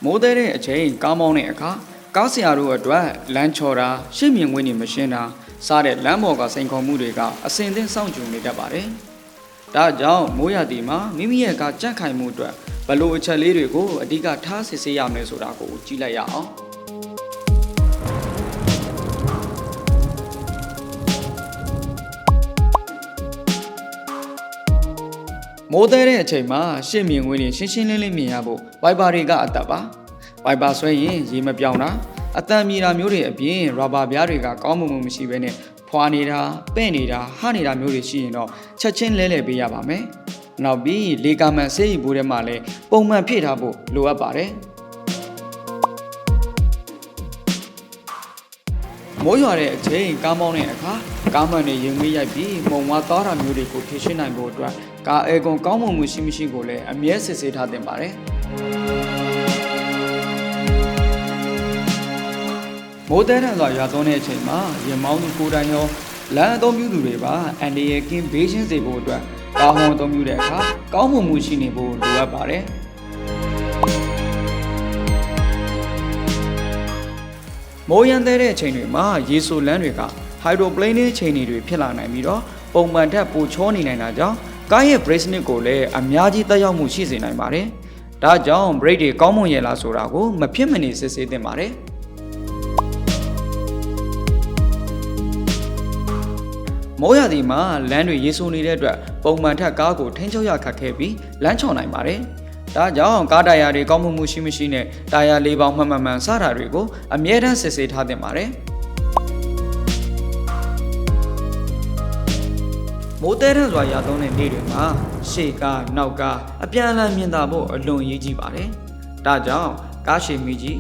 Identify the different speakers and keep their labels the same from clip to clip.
Speaker 1: မိုးသေးတဲ့အချိန်ကားမောင်းတဲ့အခါကားဆရာတို့အတွက်လမ်းချော်တာရှေ့မြင်ကွင်းတွေမရှင်းတာစားတဲ့လမ်းပေါ်ကစိန်ခေါ်မှုတွေကအစင်သင်းစောင့်ကြိုနေတတ်ပါတယ်။ဒါကြောင့်မိုးရာသီမှာမိမိရဲ့ကားကြန့်ခိုင်မှုအတွက်ဘလို့အချက်လေးတွေကိုအဓိကထားစစ်ဆေးရမယ်ဆိုတာကိုကြည့်လိုက်ရအောင်။မိုးသေးတဲ့အချိန်မှာရှေ့မြင်ကွင်းတွေရှင်းရှင်းလင်းလင်းမြင်ရဖို့ဝိုင်ပါတွေကအသက်ပါဝိုင်ပါဆွဲရင်ရေမပြောင်းတာအတန်မြေတာမျိုးတွေအပြင်ရာဘာပြားတွေကကောင်းမှုမရှိဘဲနဲ့ဖွာနေတာပဲ့နေတာဟနေတာမျိုးတွေရှိရင်တော့ချက်ချင်းလဲလှယ်ပေးရပါမယ်နောက်ပြီးလေကာမန်ဆေးရီဘိုးထဲမှာလည်းပုံမှန်ဖြည့်ထားဖို့လိုအပ်ပါတယ်မိုးရွာတဲ့အချိန်ကားမောင်းတဲ့အခါကားမှန်တွေရင်မေးရိုက်ပြီးမုံဝါသားတာမျိုးတွေကိုဖြည့်ရှင်းနိုင်ဖို့အတွက်ကားအေကွန်ကောင်းမှုရှိမရှိကိုလည်းအမြဲစစ်ဆေးထားသင့်ပါတယ်မိုးတဲထန်စွာရွာသွန်းတဲ့အချိန်မှာရင်မောင်းသူကိုယ်တိုင်ရောလမ်းအသုံးပြုသူတွေပါအန်ဒီရဲ့ကင်းဘေးရှင်းစေဖို့အတွက်ကားဟွန်အသုံးပြုတဲ့အခါကောင်းမှုရှိနေဖို့လိုအပ်ပါတယ်မိုးရန်တဲ့အချိန်တွေမှာရေဆိုလမ်းတွေကဟိုက်ဒရိုပလိန်းရဲ့ချိန်တွေဖြစ်လာနိုင်ပြီးတော့ပုံမှန်ထက်ပိုချောနေနိုင်တာကြောင့်ကားရဲ့ brake စနစ်ကိုလည်းအများကြီးသက်ရောက်မှုရှိစေနိုင်ပါတယ်။ဒါကြောင့် brake တွေကောင်းမွန်ရဲ့လားဆိုတာကိုမဖြစ်မနေစစ်ဆေးသင့်ပါတယ်။မိုးရာသီမှာလမ်းတွေရေဆိုနေတဲ့အတွက်ပုံမှန်ထက်ကားကိုထိန်းချုပ်ရခက်ခဲပြီးလမ်းချော်နိုင်ပါတယ်။ဒါကြောင့်ကားတာယာတွေကောင်းမှုရှိမရှိနဲ့တာယာလေးပေါင်းမှန်စတာတွေကိုအမြဲတမ်းစစ်ဆေးထားသင့်ပါတယ်။မိုးတဲထန်စွာရာသွန်းတဲ့နေ့တွေမှာရှေ့ကားနောက်ကားအပြန်အလှန်မြင်သာဖို့အလွန်ရေးကြီးပါတယ်။ဒါကြောင့်ကားရှည်မီကြီး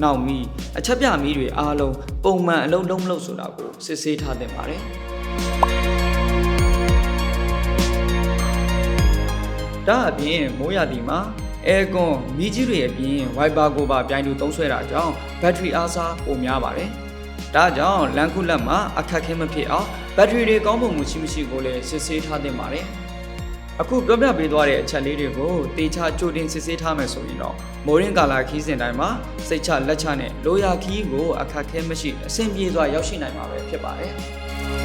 Speaker 1: နောက်မီအချက်ပြမီတွေအားလုံးပုံမှန်အလုံးလုံးမလို့ဆိုတာကိုစစ်ဆေးထားသင့်ပါတယ်။ဒါအပြင်မိုးရာသီမှာအဲကွန်မီးကြီးတွေအပြင်ဝိုင်ပါကိုပါပြိုင်တူသုံးဆွဲတာကြောင့်ဘက်ထရီအားစားပိုများပါတယ်။ဒါကြောင့်လမ်းခုလက်မှာအခက်ခဲမဖြစ်အောင်ဘက်ထရီတွေကောင်းပုံမှုရှိမရှိကိုလည်းစစ်ဆေးထားသင့်ပါတယ်။အခုပြောပြပေးသွားတဲ့အချက်လေးတွေကိုတေချာကြိုတင်စစ်ဆေးထားမယ်ဆိုရင်တော့မိုးရင်းကာလာခီးစဉ်တိုင်းမှာစိတ်ချလက်ချနဲ့လိုရာခီးကိုအခက်ခဲမရှိအဆင်ပြေစွာရောက်ရှိနိုင်မှာပဲဖြစ်ပါတယ်။